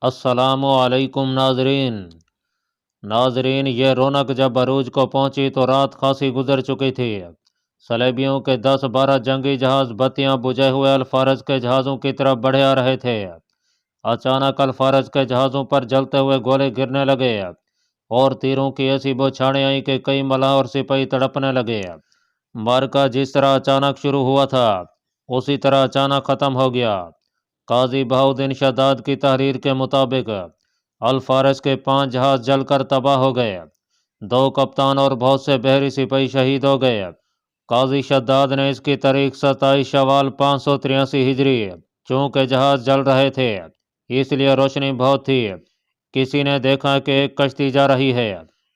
السلام علیکم ناظرین، یہ رونق جب عروج کو پہنچی تو رات خاصی گزر چکی تھی۔ صلیبیوں کے 10-12 جنگی جہاز بتیاں بجھے ہوئے الفارج کے جہازوں کی طرف بڑھے آ رہے تھے۔ اچانک الفارج کے جہازوں پر جلتے ہوئے گولے گرنے لگے اور تیروں کی ایسی بوچھاڑیں آئیں کہ کئی ملاح اور سپاہی تڑپنے لگے۔ معرکہ جس طرح اچانک شروع ہوا تھا اسی طرح اچانک ختم ہو گیا۔ قاضی بہاؤالدین شداد کی تحریر کے مطابق الفارس کے 5 جہاز جل کر تباہ ہو گئے، 2 کپتان اور بہت سے بحری سپاہی شہید ہو گئے۔ قاضی شداد نے اس کی تاریخ 27 شوال 583 ہجری، چونکہ جہاز جل رہے تھے اس لیے روشنی بہت تھی، کسی نے دیکھا کہ ایک کشتی جا رہی ہے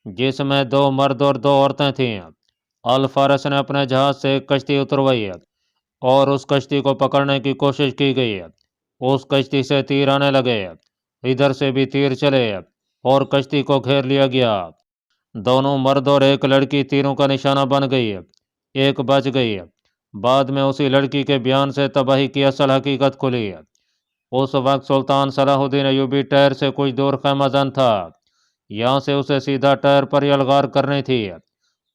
جس میں 2 مرد اور 2 عورتیں تھیں۔ الفارس نے اپنے جہاز سے ایک کشتی اتروائی اور اس کشتی کو پکڑنے کی کوشش کی گئی۔ اس کشتی سے تیر آنے لگے، ادھر سے بھی تیر چلے اور کشتی کو گھیر لیا گیا۔ دونوں مرد اور ایک لڑکی تیروں کا نشانہ بن گئی، ایک بچ گئی۔ بعد میں اسی لڑکی کے بیان سے تباہی کی اصل حقیقت کھلی۔ اس وقت سلطان صلاح الدین ایوبی ٹائر سے کچھ دور خیمہ زن تھا، یہاں سے اسے سیدھا ٹائر پر یلغار کرنی تھی۔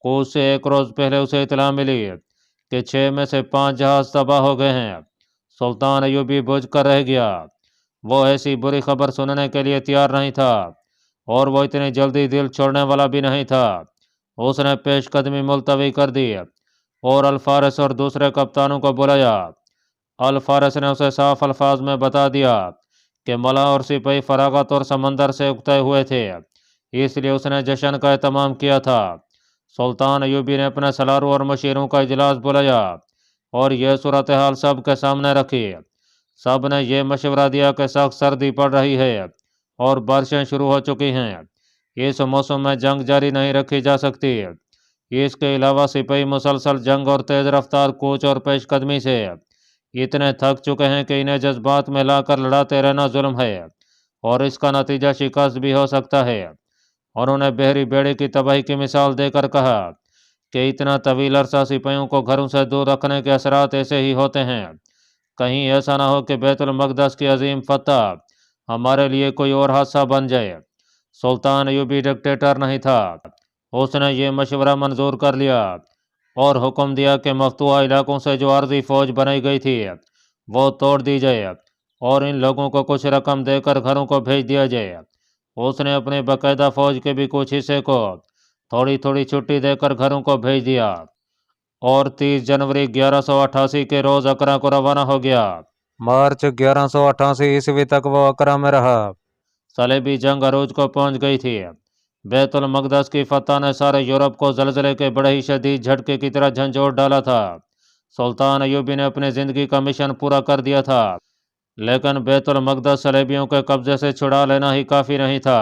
کوچ سے 1 روز پہلے اسے اطلاع ملی کہ 6 میں سے 5 جہاز تباہ ہو گئے ہیں۔ سلطان ایوبی بجھ کر رہ گیا، وہ ایسی بری خبر سننے کے لیے تیار نہیں تھا اور وہ اتنی جلدی دل چھوڑنے والا بھی نہیں تھا۔ اس نے پیش قدمی ملتوی کر دی اور الفارس اور دوسرے کپتانوں کو بلایا۔ الفارس نے اسے صاف الفاظ میں بتا دیا کہ ملاح اور سپاہی فراغت اور سمندر سے اکتے ہوئے تھے، اس لیے اس نے جشن کا اہتمام کیا تھا۔ سلطان ایوبی نے اپنے سلاروں اور مشیروں کا اجلاس بلایا اور یہ صورتحال سب کے سامنے رکھی۔ سب نے یہ مشورہ دیا کہ سخت سردی پڑ رہی ہے اور بارشیں شروع ہو چکی ہیں، اس موسم میں جنگ جاری نہیں رکھی جا سکتی۔ اس کے علاوہ سپاہی مسلسل جنگ اور تیز رفتار کوچ اور پیش قدمی سے اتنے تھک چکے ہیں کہ انہیں جذبات میں لا کر لڑاتے رہنا ظلم ہے اور اس کا نتیجہ شکست بھی ہو سکتا ہے۔ انہوں نے بحری بیڑے کی تباہی کی مثال دے کر کہا کہ اتنا طویل عرصہ سپاہیوں کو گھروں سے دور رکھنے کے اثرات ایسے ہی ہوتے ہیں، کہیں ایسا نہ ہو کہ بیت المقدس کی عظیم فتح ہمارے لیے کوئی اور حادثہ بن جائے۔ سلطان ایوبی ڈکٹیٹر نہیں تھا، اس نے یہ مشورہ منظور کر لیا اور حکم دیا کہ مفتوحہ علاقوں سے جو عارضی فوج بنائی گئی تھی وہ توڑ دی جائے اور ان لوگوں کو کچھ رقم دے کر گھروں کو بھیج دیا جائے۔ اس نے اپنے باقاعدہ فوج کے بھی کچھ حصے کو تھوڑی تھوڑی چھٹی دے کر گھروں کو بھیج دیا اور 30 جنوری 1188 کے روز اکرا کو روانہ ہو گیا۔ مارچ 1188 عیسوی تک وہ اکرا میں رہا۔ صلیبی جنگ عروج کو پہنچ گئی تھی۔ بیت المقدس کی فتح نے سارے یورپ کو زلزلے کے بڑے ہی شدید جھٹکے کی طرح جھنجھوڑ ڈالا تھا۔ سلطان ایوبی نے اپنی زندگی کا مشن پورا کر دیا تھا، لیکن بیت المقدس صلیبیوں کے قبضے سے چھڑا لینا ہی کافی نہیں تھا۔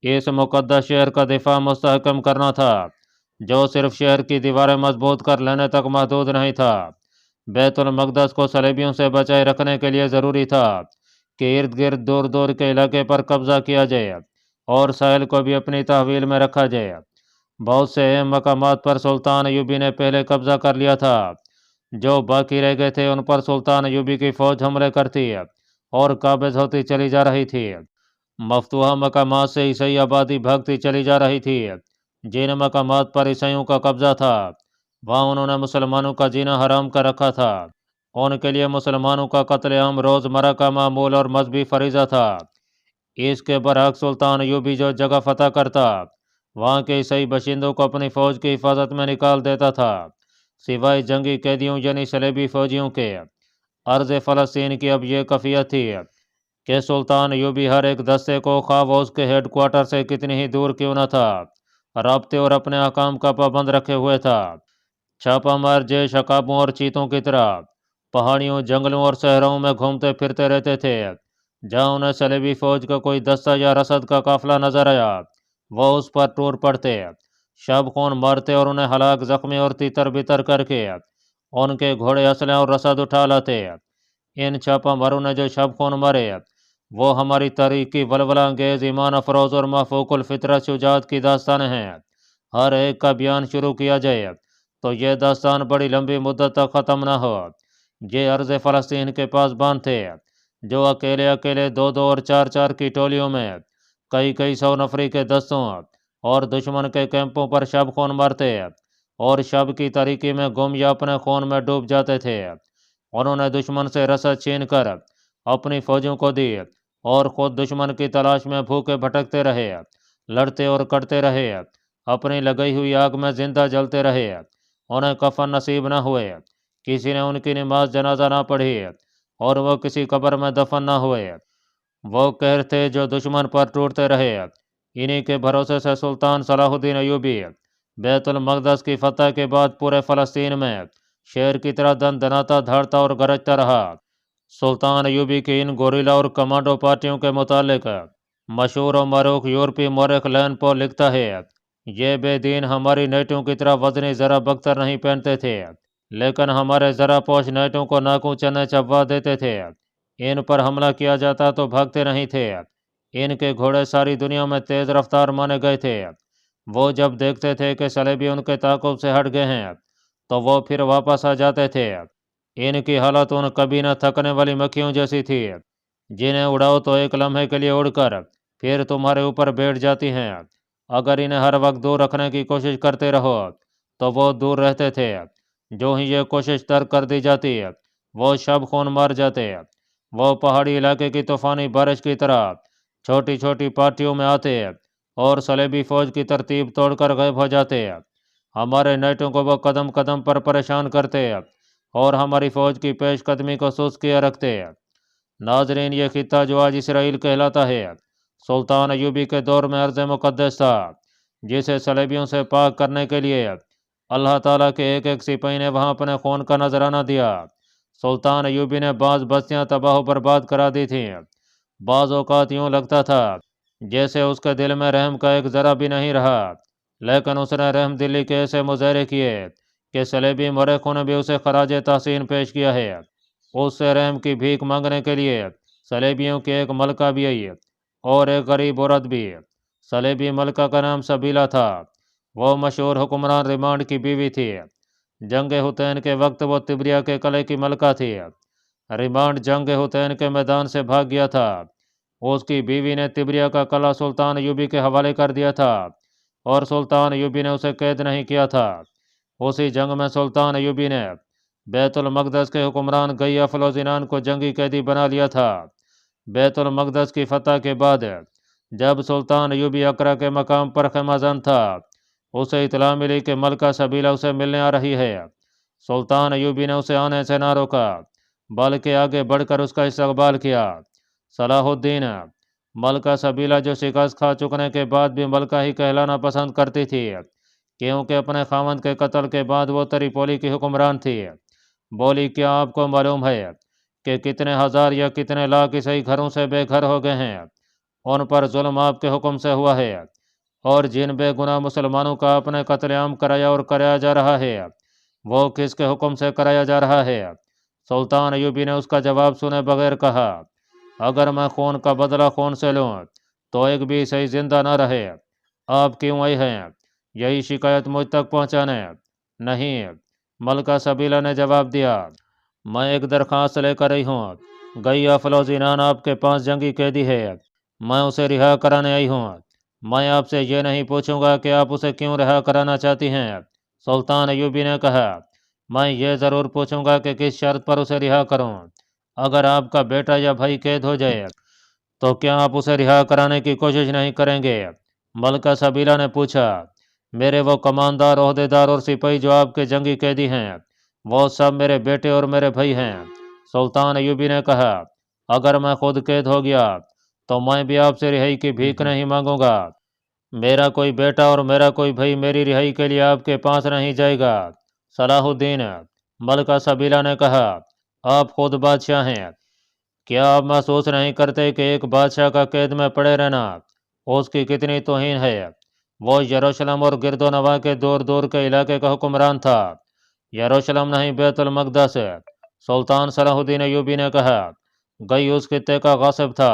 اس مقدس شہر کا دفاع مستحکم کرنا تھا، جو صرف شہر کی دیواریں مضبوط کر لینے تک محدود نہیں تھا۔ بیت المقدس کو صلیبیوں سے بچائے رکھنے کے لیے ضروری تھا کہ ارد گرد دور دور کے علاقے پر قبضہ کیا جائے اور ساحل کو بھی اپنی تحویل میں رکھا جائے۔ بہت سے اہم مقامات پر سلطان ایوبی نے پہلے قبضہ کر لیا تھا، جو باقی رہ گئے تھے ان پر سلطان ایوبی کی فوج حملے کرتی اور قابض ہوتی چلی جا رہی تھی۔ مفتوحہ مقامات سے عیسائی آبادی بھاگتی چلی جا رہی تھی۔ جن مقامات پر عیسائیوں کا قبضہ تھا وہاں انہوں نے مسلمانوں کا جینا حرام کر رکھا تھا، ان کے لیے مسلمانوں کا قتل عام روزمرہ کا معمول اور مذہبی فریضہ تھا۔ اس کے برعکس سلطان ایوبی جو جگہ فتح کرتا وہاں کے عیسائی باشندوں کو اپنی فوج کی حفاظت میں نکال دیتا تھا، سوائے جنگی قیدیوں یعنی صلیبی فوجیوں کے۔ ارض فلسطین کی اب یہ کیفیت تھی کہ سلطان ایوبی ہر ایک دستے کو خواہ وہ اس کے ہیڈ کوارٹر سے کتنی ہی دور کیوں نہ تھا رابطے اور اپنے احکام کا پابند رکھے ہوئے تھا۔ چھاپا مار جیش عقابوں اور چیتوں کی طرح پہاڑیوں، جنگلوں اور صحراؤں میں گھومتے پھرتے رہتے تھے۔ جہاں انہیں صلیبی فوج کا کوئی دستہ یا رسد کا قافلہ نظر آیا وہ اس پر ٹور پڑتے، شب خون مارتے اور انہیں ہلاک، زخمی اور تیتر بتر کر کے ان کے گھوڑے، اسلحے اور رسد اٹھا لاتے۔ ان چھاپا ماروں نے جو شب خون مارے وہ ہماری تاریخ کی ولولہ انگیز، ایمان افروز اور مافوق الفطرت شجاعت کی داستانیں ہیں۔ ہر ایک کا بیان شروع کیا جائے تو یہ داستان بڑی لمبی مدت تک ختم نہ ہو۔ یہ ارض فلسطین کے پاسبان تھے जो अकेले अकेले 2-2 और 4-4 की टोलियों में कई कई 100 नफरी के दस्तों और दुश्मन के कैंपों पर शब खून मारते और शब की तरीके में गुम या अपने खून में डूब जाते थे। उन्होंने दुश्मन से रसद छीन कर अपनी फौजों को दी और खुद दुश्मन की तलाश में भूखे भटकते रहे, लड़ते और कटते रहे, अपनी लगाई हुई आग में जिंदा जलते रहे। उन्हें कफन नसीब न हुए, किसी ने उनकी नमाज जनाजा ना पढ़ी और वो किसी कब्र में दफन न हुए। वो कहर थे जो दुश्मन पर टूटते रहे। इन्हीं के भरोसे से सुल्तान सलाहुद्दीन अयूबी बैतुल मक़दस की फतह के बाद पूरे फ़लस्तीन में शेर की तरह दनदनाता, धाड़ता और गरजता रहा। सुल्तान अयूबी की इन गोरिल्ला और कमांडो पार्टियों के मुतालिक मशहूर और मरूख यूरोपी मौरख लैन पो लिखता है, ये बेदीन हमारी नेटों की तरह वजनी ज़रा बख्तर नहीं पहनते थे, लेकिन हमारे ज़रा पोश नेटों को नाकों चने चबवा देते थे। इन पर हमला किया जाता तो भागते नहीं थे। इनके घोड़े सारी दुनिया में तेज़ रफ्तार माने गए थे। वो जब देखते थे कि सलेबी उनके ताक़ुब से हट गए हैं तो वो फिर वापस आ जाते थे। इनकी हालत उन कभी न थकने वाली मक्खियों जैसी थी, जिन्हें उड़ाओ तो एक लम्हे के लिए उड़कर फिर तुम्हारे ऊपर बैठ जाती हैं। अगर इन्हें हर वक्त दूर रखने की कोशिश करते रहो तो वो दूर रहते थे। जो ही ये कोशिश तर्क कर दी जाती वो शब खून मार जाते। वो पहाड़ी इलाके की तूफानी बारिश की तरह छोटी छोटी पार्टियों में आते और सलेबी फौज की तरतीब तोड़कर गायब हो जाते। हमारे नेटों को वो कदम कदम पर परेशान करते और हमारी फौज की पेशकदमी को सुस्त किए रखते। नाजरीन, ये खिता जो आज इसराइल कहलाता है सुल्तान अयूबी के दौर में अर्ज़ मुक़द्दस था, जिसे सलेबियों से पाक करने के लिए अल्लाह ताला के एक एक सिपाही ने वहाँ अपने खून का नजराना दिया। सुल्तान अयूबी ने बाज़ बस्तियाँ तबाह बर्बाद करा दी थीं। बाज़ औक़ात यूँ लगता था जैसे उसके दिल में रहम का एक ज़रा भी नहीं रहा, लेकिन उसने रहम दिली के ऐसे मुजाहरे किए कि सलेबी मरेखों ने भी उसे खराज तहसीन पेश किया है। उससे रहम की भीख मांगने के लिए सलेबियों की एक मलका भी आई और एक गरीब औरत भी। सलेबी मलका का नाम सबीला था। वो मशहूर हुक्मरान रिमांड की बीवी थी। जंग हुतैन के वक्त वो तिब्रिया के कले की मलका थी। रिमांड जंग हुतैन के मैदान से भाग गया था। उसकी बीवी ने तिब्रिया का कला सुल्तान अयूबी के हवाले कर दिया था और सुल्तान अयूबी ने उसे कैद नहीं किया था। उसी जंग में सुल्तान अयूबी ने बैतुल मक़दस के हुक्मरान गैया फलोजिनान को जंगी कैदी बना लिया था। बैतुल मक़दस की फतह के बाद जब सुल्तान अयूबी अकरा के मकाम पर खैमाजन था, उसे इतला मिली कि मलका सबीला उसे मिलने आ रही है। सुल्तान अयूबी ने उसे आने से ना रोका, बल्कि आगे बढ़कर उसका इस्तकबाल किया। सलाहुद्दीन मलका सबीला, जो शिकस्त खा चुकने के बाद भी मलका ही कहलाना पसंद करती थी, क्योंकि अपने खामद के कत्ल के बाद वो त्रिपोली की हुक्मरान थी, बोली, क्या आपको मालूम है कि कितने हज़ार या कितने लाख ईसाई घरों से बेघर हो गए हैं? उन पर जुल्म आपके हुक्म से हुआ है, और जिन बेगुनाह मुसलमानों का अपने कत्लेआम कराया और कराया जा रहा है, वो किसके हुक्म से कराया जा रहा है? सुल्तान अयूबी ने उसका जवाब सुने बगैर कहा, अगर मैं खून का बदला खून से लूँ तो एक भी सही जिंदा न रहे। आप क्यों आई हैं? यही शिकायत मुझ तक पहुँचाने? नहीं, मलका सबीला ने जवाब दिया, मैं एक दरख्वास्त लेकर आई हूँ। गैया फलोजिनान आपके पास जंगी कैदी है, मैं उसे रिहा कराने आई हूँ। मैं आपसे ये नहीं पूछूंगा कि आप उसे क्यों रिहा कराना चाहती हैं। सुल्तान अयूबी ने कहा, मैं ये ज़रूर पूछूंगा कि किस शर्त पर उसे रिहा करूं। अगर आपका बेटा या भाई कैद हो जाए तो क्या आप उसे रिहा कराने की कोशिश नहीं करेंगे? मलका सबीला ने पूछा, मेरे वो कमानदार, ओहदेदार और सिपाही जो आपके जंगी कैदी हैं, वो सब मेरे बेटे और मेरे भाई हैं। सुल्तान अयूबी ने कहा, अगर मैं खुद कैद हो गया तो मैं भी आपसे रिहाई की भीख नहीं मांगूंगा। मेरा कोई बेटा और मेरा कोई भाई मेरी रिहाई के लिए आपके पास नहीं जाएगा। सलाहुद्दीन मलका सबीला ने कहा, आप खुद बादशाह हैं, क्या आप महसूस नहीं करते कि एक बादशाह का कैद में पड़े रहना उसकी कितनी तौहीन है? वो यरूशलेम और गिरदोनवा के दूर दूर के इलाके का हुक्मरान था, यरूशलेम नहीं बैतुल मक़दस। सुल्तान सलाहुद्दीन अयूबी ने कहा, गई उस खित्ते का गासिब था,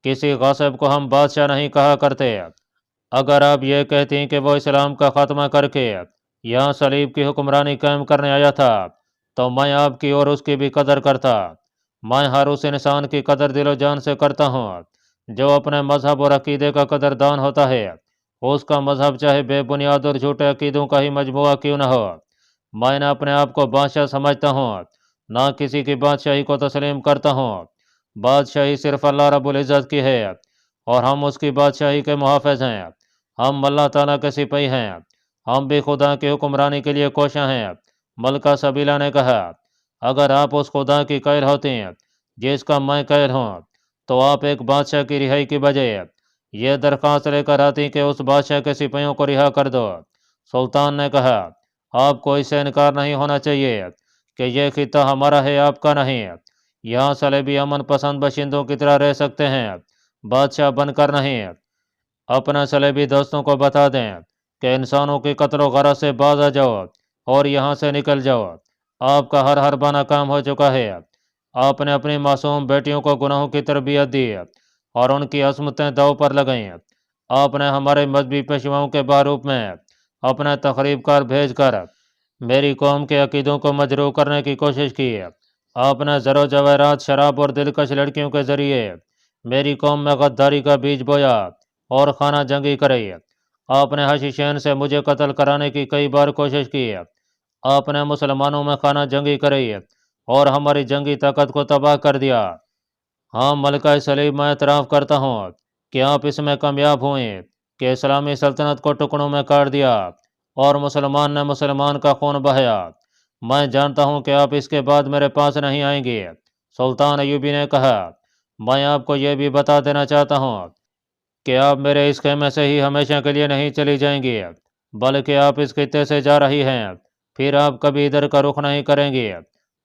किसी गासिब को हम बादशाह नहीं कहा करते। अगर आप ये कहती कि वो इस्लाम का खात्मा करके यहाँ सलीब की हुक्मरानी कायम करने आया था तो मैं आपकी और उसकी भी कदर करता। मैं हर उस इंसान की कदर दिलो जान से करता हूँ जो अपने मजहब और अकीदे का कदरदान होता है, उसका मजहब चाहे बेबुनियाद और झूठे अकीदों का ही मजमुआ क्यों न हो। मैं न अपने आप को बादशाह समझता हूँ, ना किसी की बादशाही को तस्लीम करता हूँ। बादशाही सिर्फ अल्लाह रब्बुल इज़्ज़त की है और हम उसकी बादशाही के मुहाफ़िज़ हैं। हम अल्लाह ताला के सिपाही हैं। हम भी खुदा की हुक्मरानी के लिए कोशा हैं। मलका सबीला ने कहा, अगर आप उस खुदा की कैल होती हैं जिसका मैं कैल हूँ, तो आप एक बादशाह की रिहाई की बजाय ये दरख्वास्त लेकर आती कि उस बादशाह के सिपाहियों को रिहा कर दो। सुल्तान ने कहा, आपको इससे इनकार नहीं होना चाहिए कि यह खिता हमारा है, आपका नहीं। यहाँ सलेबी अमन पसंद बाशिंदों की तरह रह सकते हैं, बादशाह बनकर नहीं। अपना सलेबी दोस्तों को बता दें कि इंसानों की कत्ल गरज से बाज आ जाओ और यहाँ से निकल जाओ। आपका हर हरबा नाकाम हो चुका है। आपने अपनी मासूम बेटियों को गुनाहों की तरबियत दी और उनकी असमतें दाव पर लगाई। आपने हमारे मजहबी पेशवाओं के बारूप में अपना तकरीबकार भेज कर मेरी कौम के अकीदों को मजरूह करने की कोशिश की। आपने ज़रो जवाहरात, शराब और दिलकश लड़कियों के ज़रिए मेरी कौम में गद्दारी का बीज बोया और खाना जंगी कराई। आपने हशीशैन से मुझे कत्ल कराने की कई बार कोशिश की। आपने मुसलमानों में खाना जंगी कराई और हमारी जंगी ताकत को तबाह कर दिया। हाँ मलका सलीम, मैं एतराफ़ करता हूँ कि आप इसमें कामयाब हुए कि इस्लामी सल्तनत को टुकड़ों में काट दिया और मुसलमान ने मुसलमान का खून बहाया। मैं जानता हूँ कि आप इसके बाद मेरे पास नहीं आएंगे। सुल्तान अयूबी ने कहा, मैं आपको यह भी बता देना चाहता हूँ कि आप मेरे इस खेमे से ही हमेशा के लिए नहीं चली जाएंगी, बल्कि आप इस खित्ते से जा रही हैं, फिर आप कभी इधर का रुख नहीं करेंगी।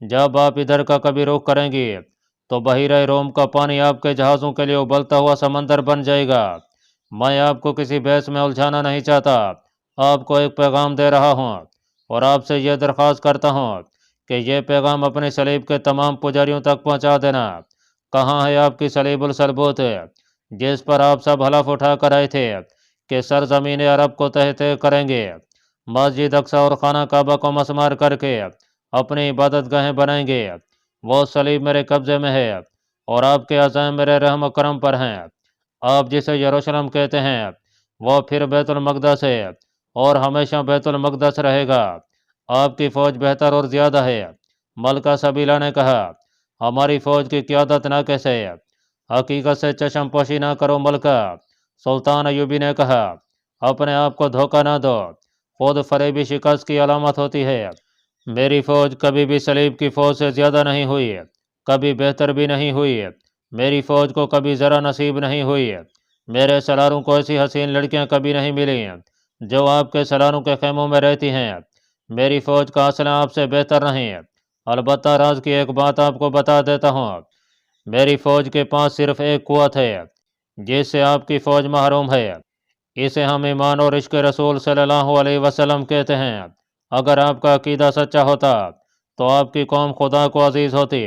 जब आप इधर का कभी रुख करेंगी तो बहीरा रोम का पानी आपके जहाज़ों के लिए उबलता हुआ समंदर बन जाएगा। मैं आपको किसी बहस में उलझाना नहीं चाहता, आपको एक पैगाम दे रहा हूँ और आपसे यह दरख्वास्त करता हूँ कि यह पैगाम अपने सलीब के तमाम पुजारियों तक पहुँचा देना। कहाँ है आपकी सलीबुल सलबूत जिस पर आप सब हलफ उठा कर आए थे कि सरजमीन अरब को तह तह करेंगे, मस्जिद अक्सा और खाना काबा को मसमार करके अपनी इबादत गाहें बनाएंगे। वो सलीब मेरे कब्ज़े में है और आपके अज़ाम मेरे रहम करम पर हैं। आप जिसे यरूशलेम कहते हैं वो फिर बैतुल मक़दस है और हमेशा बैतुल मक़दस रहेगा। आपकी फ़ौज बेहतर और ज़्यादा है। मलका सबीला ने कहा, हमारी फ़ौज की क़यादत ना कैसे है, हकीकत से चश्म पोशी ना करो मलका। सुल्तान अयूबी ने कहा, अपने आप को धोखा ना दो, खुद फरेबी शिकस्त की अलामत होती है। मेरी फ़ौज कभी भी सलीब की फ़ौज से ज़्यादा नहीं हुई, कभी बेहतर भी नहीं हुई। मेरी फ़ौज को कभी ज़रा नसीब नहीं हुई। मेरे सलारों को ऐसी हसीन लड़कियां कभी नहीं मिली जो आपके सलारों के खेमों में रहती हैं। मेरी फ़ौज का असला आपसे बेहतर नहीं। अलबत्ता राज की एक बात आपको बता देता हूँ, मेरी फ़ौज के पास सिर्फ एक कुव्वत है जिससे आपकी फ़ौज महरूम है। इसे हम ईमान और इश्क रसूल सल्लल्लाहु अलैहि वसल्लम कहते हैं। अगर आपका अकीदा सच्चा होता तो आपकी कौम खुदा को अजीज़ होती,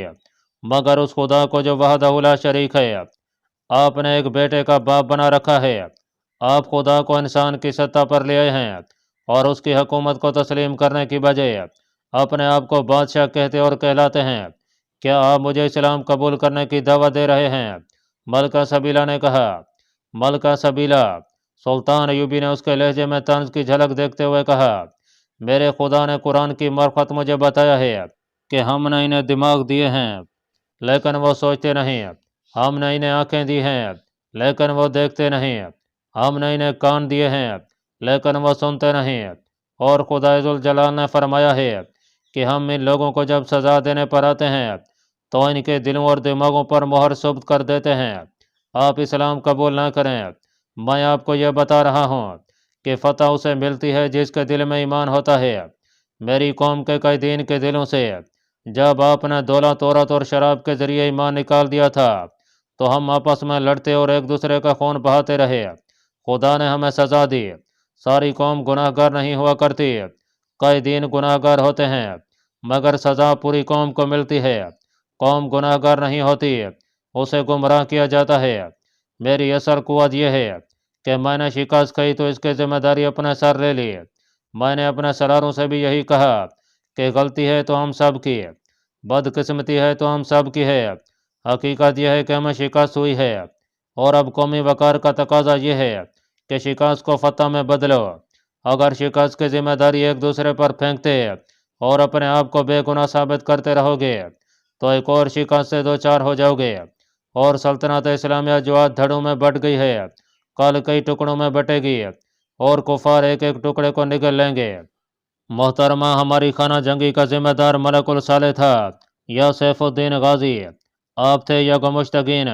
मगर उस खुदा को जो वहदहू ला शरीक है आपने एक बेटे का बाप बना रखा है। आप खुदा को इंसान की सत्ता पर ले आए हैं और उसकी हुकूमत को तस्लीम करने की बजाय अपने आप को बादशाह कहते और कहलाते हैं। क्या आप मुझे इस्लाम कबूल करने की दावत दे रहे हैं? मलका सबीला ने कहा, मलका सबीला। सुल्तान अयूबी ने उसके लहजे में तंज की झलक देखते हुए कहा, मेरे खुदा ने कुरान की मार्फत मुझे बताया है कि हमने इन्हें दिमाग दिए हैं लेकिन वो सोचते नहीं, हमने इन्हें आंखें दी हैं लेकिन वो देखते नहीं, हमने इन्हें कान दिए हैं लेकिन वो सुनते नहीं। और खुदाइजुल जलाल ने फरमाया है कि हम इन लोगों को जब सज़ा देने पर आते हैं तो इनके दिलों और दिमागों पर मोहर सुब्त कर देते हैं। आप इस्लाम कबूल ना करें, मैं आपको यह बता रहा हूँ कि फ़तह उसे मिलती है जिसके दिल में ईमान होता है। मेरी कौम के कई दीन के दिलों से जब आपने दौलत, औरत और शराब के ज़रिए ईमान निकाल दिया था तो हम आपस में लड़ते और एक दूसरे का खून बहाते रहे। खुदा ने हमें सज़ा दी। सारी कौम गुनाहगार नहीं हुआ करती, कई दीन गुनाहगार होते हैं मगर सज़ा पूरी कौम को मिलती है। कौम गुनाहगार नहीं होती, उसे गुमराह किया जाता है। मेरी असल कुव्वत यह है कि मैंने शिकस्त खाई तो इसकी जिम्मेदारी अपने सर ले ली। मैंने अपने सलारों से भी यही कहा कि गलती है तो हम सब की, बदकिस्मती है तो हम सब की है। हकीकत यह है कि हमें शिकस्त हुई है, और अब कौमी वकार का तकाजा यह है कि शिकस्त को फतह में बदलो। अगर शिकस्त की जिम्मेदारी एक दूसरे पर फेंकते और अपने आप को बेगुनाह साबित करते रहोगे तो एक और शिकस्त से दो चार हो जाओगे, और सल्तनत इस्लामिया जो आज धड़ों में बट गई है कल कई टुकड़ों में बटेगी, और कुफार एक एक टुकड़े को निगल लेंगे। मोहतरमा, हमारी खाना जंगी का जिम्मेदार मलकुल साले था या सैफुद्दीन गाजी, आप थे या गमुश्तगीन,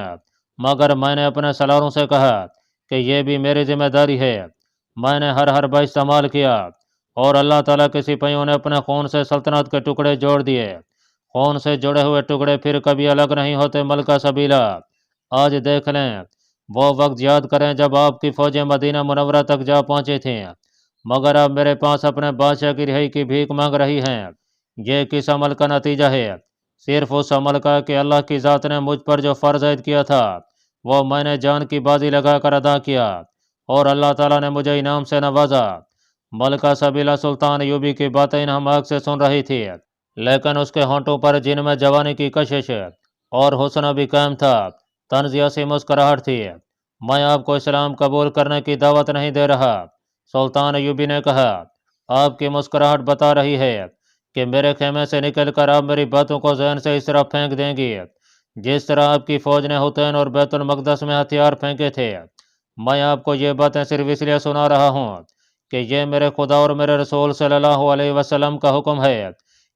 मगर मैंने अपने सलारों से कहा कि यह भी मेरी जिम्मेदारी है। मैंने हर बार इस्तेमाल किया, और अल्लाह ताला के सिपाहियों ने अपने खून से सल्तनत के टुकड़े जोड़ दिए। खून से जुड़े हुए टुकड़े फिर कभी अलग नहीं होते। मलका सबीला, आज देख लें, वो वक्त याद करें जब आपकी फौजें मदीना मुनव्वरा तक जा पहुंची थीं, मगर अब मेरे पास अपने बादशाह की रिहाई की भीख मांग रही हैं। ये किस अमल का नतीजा है? सिर्फ उस अमल का कि अल्लाह की ज़ात ने मुझ पर जो फ़र्ज आयद किया था वो मैंने जान की बाजी लगाकर अदा किया, और अल्लाह ताला ने मुझे इनाम से नवाजा। मलका सबीला सुल्तान यूबी की बातें इन हम से सुन रही थी, लेकिन उसके होंठों पर जिनमें जवानी की कशिश और हुस्न भी कायम था, तंजिया सी मुस्कुराहट थी। मैं आपको इस्लाम कबूल करने की दावत नहीं दे रहा, सुल्तान यूबी ने कहा। आपकी मुस्कुराहट बता रही है कि मेरे खेमे से निकलकर आप मेरी बातों को जहन से इस तरह फेंक देंगी जिस तरह आपकी फौज ने हुसैन और बैतुल मकदस में हथियार फेंके थे। मैं आपको ये बातें सिर्फ इसलिए सुना रहा हूँ कि ये मेरे खुदा और मेरे रसूल सल्लल्लाहु अलैहि वसल्लम का हुक्म है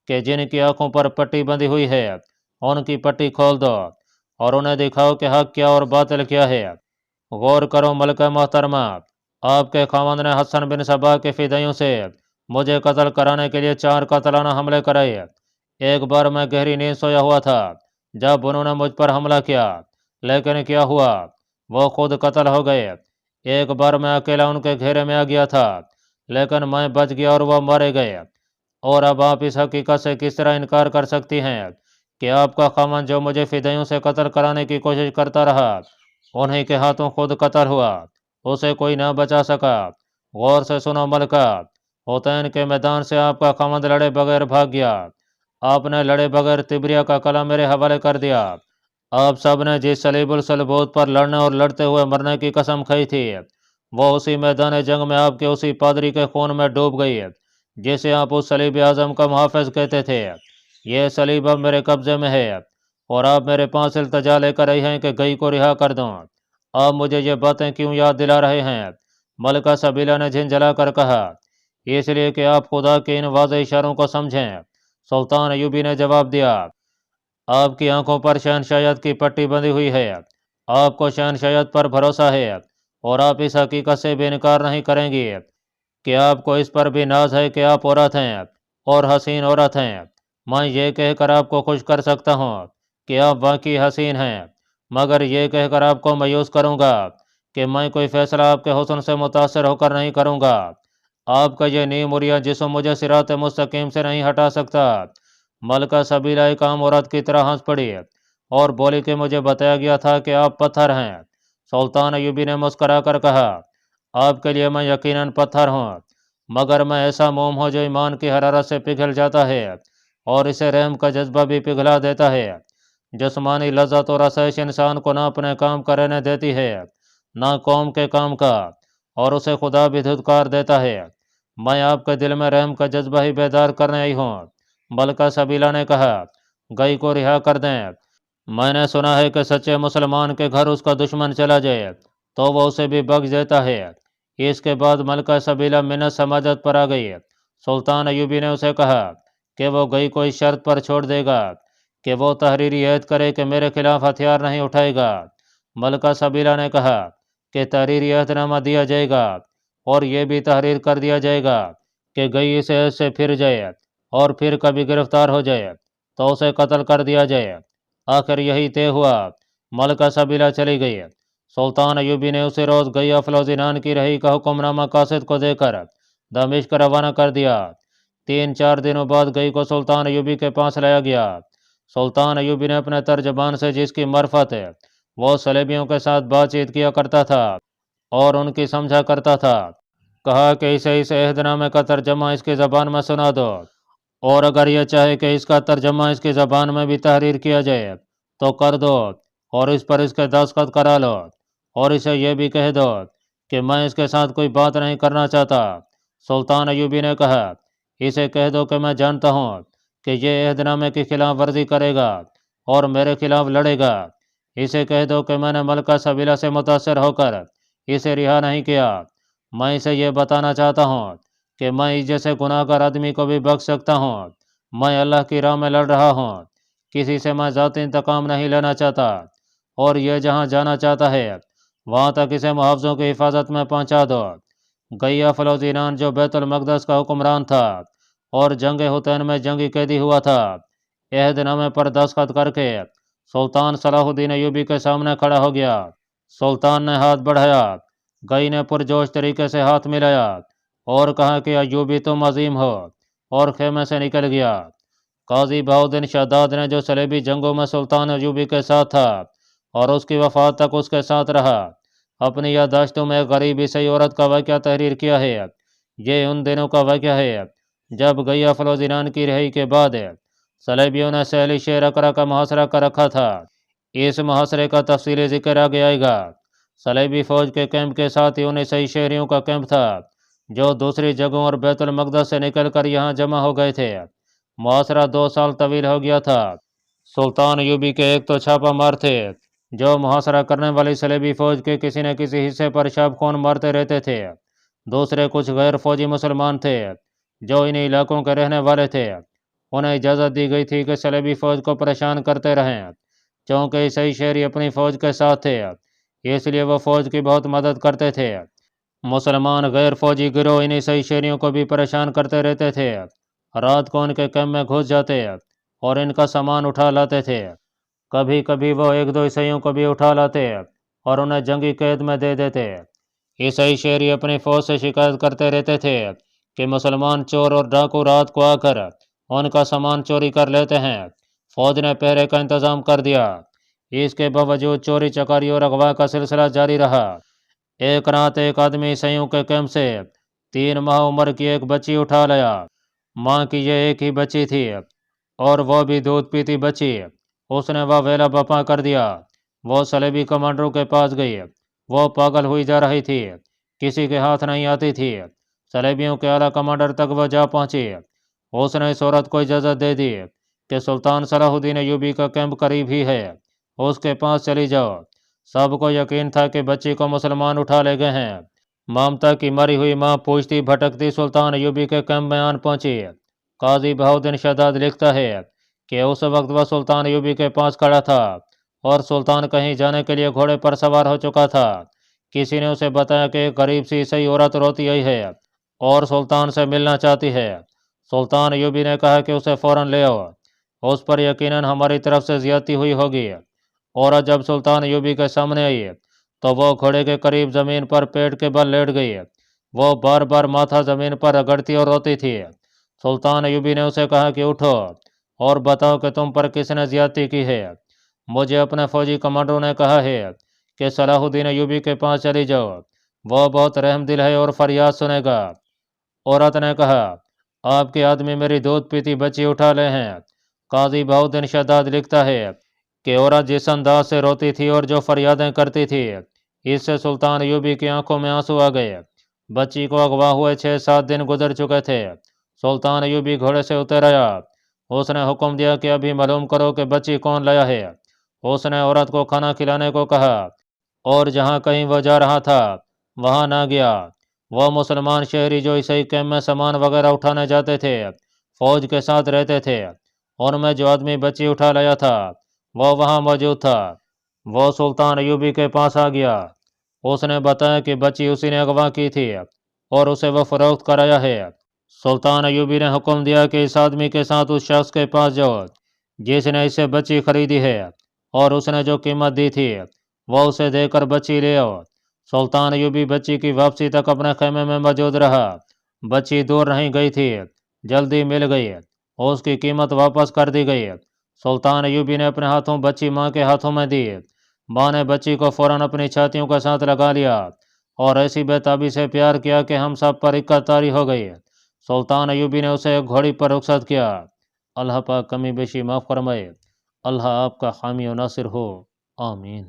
कि जिनकी आंखों पर पट्टी बंधी हुई है उनकी पट्टी खोल दो और उन्हें दिखाओ कि हक क्या और बातिल क्या है। गौर करो मलका मोहतरमा, आपके खावंद ने हसन बिन सबा के फिदाइयों से मुझे कत्ल कराने के लिए 4 कातलाना हमले कराए। एक बार मैं गहरी नींद सोया हुआ था जब उन्होंने मुझ पर हमला किया, लेकिन क्या हुआ, वो खुद कत्ल हो गए। एक बार मैं अकेला उनके घेरे में आ गया था, लेकिन मैं बच गया और वो मारे गए। और अब आप इस हकीकत से किस तरह इनकार कर सकती हैं कि आपका खामन जो मुझे फिदाइयों से कत्ल कराने की कोशिश करता रहा उन्हीं के हाथों खुद कत्ल हुआ, उसे कोई ना बचा सका। गौर से सुनो मलका, हुसैन के मैदान से आपका खामद लड़े बगैर भाग गया। आपने लड़े बगैर तिबरिया का कला मेरे हवाले कर दिया। आप सब ने जिस सलीबुल सलबूत पर लड़ने और लड़ते हुए मरने की कसम खाई थी वो उसी मैदान जंग में आपके उसी पादरी के खून में डूब गई जिसे आप उस सलीब आजम का मुहाफ़िज कहते थे। यह सलीब अब मेरे कब्जे में है, और आप मेरे पास इल्तजा लेकर आई हैं कि गई को रिहा कर दूं। आप मुझे ये बातें क्यों याद दिला रहे हैं? मलका सबीला ने झिंझला कर कहा। इसलिए कि आप खुदा के इन वाज़ेह इशारों को समझें, सुल्तान अयूबी ने जवाब दिया। आपकी आंखों पर शहनशायत की पट्टी बंधी हुई है, आपको शहनशायत पर भरोसा है, और आप इस हकीकत से भी इनकार नहीं करेंगी कि आपको इस पर भी नाज है कि आप औरत हैं और हसीन औरत हैं। मैं ये कहकर आपको खुश कर सकता हूँ कि आप वाकई हसीन हैं, मगर ये कहकर आपको मायूस करूँगा कि मैं कोई फैसला आपके हुस्न से मुतासर होकर नहीं करूँगा। आपका ये नीम उरिया जिस्म मुझे सिरात मुस्तकीम से नहीं हटा सकता। मलका सबीला एक आम औरत की तरह हंस पड़ी और बोली कि मुझे बताया गया था कि आप पत्थर हैं। सुल्तान अयूबी ने मुस्करा कर कहा, आपके लिए मैं यकीनन पत्थर हूँ, मगर मैं ऐसा मोम हूँ जो ईमान की हरारत से पिघल जाता है और इसे रहम का जज्बा भी पिघला देता है। जिस्मानी लज्जत और आसाइश इंसान को ना अपने काम का रहने देती है ना कौम के काम का, और उसे खुदा भी धुतकार देता है। मैं आपके दिल में रहम का जज्बा ही बेदार करने आई हूँ। मलका सबीला ने कहा, गई को रिहा कर दें। मैंने सुना है कि सच्चे मुसलमान के घर उसका दुश्मन चला जाए तो वह उसे भी बख्श देता है। इसके बाद मलका सबीला मिन्नत समाजत पर आ गई। सुल्तान अयूबी ने उसे कहा कि वो गई को इस शर्त पर छोड़ देगा कि वो तहरीरी ऐद करे कि मेरे खिलाफ हथियार नहीं उठाएगा। मलका सबीला ने कहा कि तहरीरी अहदनामा दिया जाएगा और ये भी तहरीर कर दिया जाएगा कि गई इस ऐद से फिर जाए और फिर कभी गिरफ्तार हो जाए तो उसे कत्ल कर दिया जाए। आखिर यही तय हुआ। मलका सबीला चली गई। सुल्तान अयूबी ने उसी रोज़ गई अफलोजिनान की रही का हुक्मनामा कासिद को देकर दमिश्क रवाना कर दिया। 3-4 दिनों बाद गई को सुल्तान अयूबी के पास लाया गया। सुल्तान अयूबी ने अपने तर्जबान से जिसकी मरफत है वो सलेबियों के साथ बातचीत किया करता था और उनकी समझा करता था, कहा कि इसे इस अहदनामे का तर्जमा इसकी ज़बान में सुना दो। और अगर यह चाहे कि इसका तर्जमा इसकी ज़बान में भी तहरीर किया जाए तो कर दो, और इस पर इसके दस्तखत करा लो, और इसे यह भी कह दो कि मैं इसके साथ कोई बात नहीं करना चाहता। सुल्तान अयूबी ने कहा, इसे कह दो कि मैं जानता हूँ कि ये अहदनामे की खिलाफ वर्जी करेगा और मेरे खिलाफ लड़ेगा। इसे कह दो कि मैंने मलका सबीला से मुतासर होकर इसे रिहा नहीं किया। मैं इसे यह बताना चाहता हूँ कि मैं इस जैसे गुनाहगार आदमी को भी बख्श सकता हूँ। मैं अल्लाह की राह में लड़ रहा हूँ, किसी से मैं ज़ाती इंतकाम नहीं लेना चाहता, और यह जहाँ जाना चाहता है वहाँ तक इसे मुहाफ़िज़ों की हिफाजत में पहुँचा दो। गैया फलोजीनान जो बैतुल मक़दस का हुक्मरान था और जंग हुतैन में जंगी कैदी हुआ था, अहदनामे पर दस्तखत करके सुल्तान सलाहुद्दीन अयूबी के सामने खड़ा हो गया। सुल्तान ने हाथ बढ़ाया, गई ने पुरजोश तरीके से हाथ मिलाया और कहा कि अयूबी तुम अजीम हो, और खेमे से निकल गया। काजी बहाउद्दीन शद्दाद ने जो सलेबी जंगों में सुल्तान अयूबी के साथ था और उसकी वफात तक उसके साथ रहा, अपनी याददाश्तों में गरीब ईसाई औरत का वाक़या तहरीर किया है। ये उन दिनों का वाक़या है जब गैया फलोजीनान की रिहाई के बाद सलेबियों ने सहली शेर अकरा का मुहासरा कर रखा था। इस मुहासरे का तफसीली जिक्र आगे आएगा। सलेबी फौज के कैंप के साथ ही उन ईसाई शहरियों का कैंप था जो दूसरी जगहों और बैतुल मक़दस से निकल कर यहाँ जमा हो गए थे। मुहासरा 2 साल तवील हो गया था। सुल्तान अयूबी के एक तो छापा मार थे जो मुहासरा करने वाली सलेबी फौज के किसी न किसी हिस्से पर शाब खून मारते रहते थे। दूसरे कुछ गैर फौजी मुसलमान थे जो इन इलाकों के रहने वाले थे। उन्हें इजाज़त दी गई थी कि सलेबी फौज को परेशान करते रहें, क्योंकि ईसाई शहरी अपनी फौज के साथ थे, इसलिए वो फौज की बहुत मदद करते थे। मुसलमान गैर फौजी गिरोह इन ईसाई शहरियों को भी परेशान करते रहते थे। रात को उनके कैंप में घुस जाते और इनका सामान उठा लाते थे। कभी कभी वो एक दो ईसाइयों को भी उठा लाते और उन्हें जंगी कैद में दे देते। ईसाई शहरी अपनी फौज से शिकायत करते रहते थे कि मुसलमान चोर और डाकू रात को आकर उनका सामान चोरी कर लेते हैं। फौज ने पहरे का इंतजाम कर दिया, इसके बावजूद चोरी चकारी और अगवा का सिलसिला जारी रहा। एक रात एक आदमी ईसाइयों के कैंप से 3 माह उम्र की एक बच्ची उठा लाया। माँ की यह एक ही बच्ची थी और वह भी दूध पीती बच्ची। उसने वह वेला बपा कर दिया। वो सलेबी कमांडरों के पास गई। वो पागल हुई जा रही थी, किसी के हाथ नहीं आती थी। सलेबियों के आला कमांडर तक वह जा पहुंची। उसने इस औरत को इजाज़त दे दी कि सुल्तान सलाहुद्दीन अयूबी का कैंप करीब ही है, उसके पास चली जाओ। सबको यकीन था कि बच्ची को मुसलमान उठा ले गए हैं। ममता की मरी हुई माँ पूछती भटकती सुल्तान अयूबी के कैंप में आन पहुंची। काजी बहाउद्दीन शद्दाद लिखता है कि उस वक्त वह सुल्तान अयूबी के पास खड़ा था और सुल्तान कहीं जाने के लिए घोड़े पर सवार हो चुका था। किसी ने उसे बताया कि एक गरीब सी ईसाई औरत रोती आई है और सुल्तान से मिलना चाहती है। सुल्तान अयूबी ने कहा कि उसे फ़ौरन ले आओ, उस पर यकीनन हमारी तरफ से ज़्यादती हुई होगी। औरत जब सुल्तान अयूबी के सामने आई तो वो घोड़े के करीब ज़मीन पर पेट के बल लेट गई। वो बार बार माथा ज़मीन पर रगड़ती और रोती थी। सुल्तान अयूबी ने उसे कहा कि उठो और बताओ कि तुम पर किसने ज़्यादती की है। मुझे अपने फौजी कमांडरों ने कहा है कि सलाहुद्दीन अयूबी के पास चली जाओ, वह बहुत रहमदिल है और फरियाद सुनेगा। औरत ने कहा, आपके आदमी मेरी दूध पीती बच्ची उठा ले हैं। काजी बहाउद्दीन शद्दाद लिखता है कि औरत जिस अंदाज से रोती थी और जो फरियादें करती थी, इससे सुल्तान अयूबी की आंखों में आंसू आ गए। बच्ची को अगवा हुए 6-7 दिन गुजर चुके थे। सुल्तान अयूबी घोड़े से उतर आया। उसने हुक्म दिया कि अभी मालूम करो कि बच्ची कौन लाया है। उसने औरत को खाना खिलाने को कहा और जहाँ कहीं वह जा रहा था वहाँ ना गया। वह मुसलमान शहरी जो ईसाई कैंप में सामान वगैरह उठाने जाते थे, फौज के साथ रहते थे, उनमें जो आदमी बच्ची उठा लाया था वह वहाँ मौजूद था। वह सुल्तान अयूबी के पास आ गया। उसने बताया कि बच्ची उसी ने अगवा की थी और उसे वह फरोख्त कराया है। सुल्तान अयूबी ने हुक्म दिया कि इस आदमी के साथ उस शख्स के पास जाओ जिसने इससे बच्ची खरीदी है, और उसने जो कीमत दी थी वह उसे देकर बच्ची ले आओ। सुल्तान अयूबी बच्ची की वापसी तक अपने खेमे में मौजूद रहा। बच्ची दूर नहीं गई थी, जल्दी मिल गई, उसकी कीमत वापस कर दी गई। सुल्तान अयूबी ने अपने हाथों बच्ची माँ के हाथों में दी। माँ ने बच्ची को फौरन अपनी छातियों के साथ लगा लिया और ऐसी बेताबी से प्यार किया कि हम सब पर इक्कत तारी हो गई। سلطان ایوبی نے اسے ایک گھوڑی پر رخصت کیا۔ اللہ پاک کمی بیشی معاف فرمائے۔ اللہ آپ کا حامی و ناصر ہو، آمین۔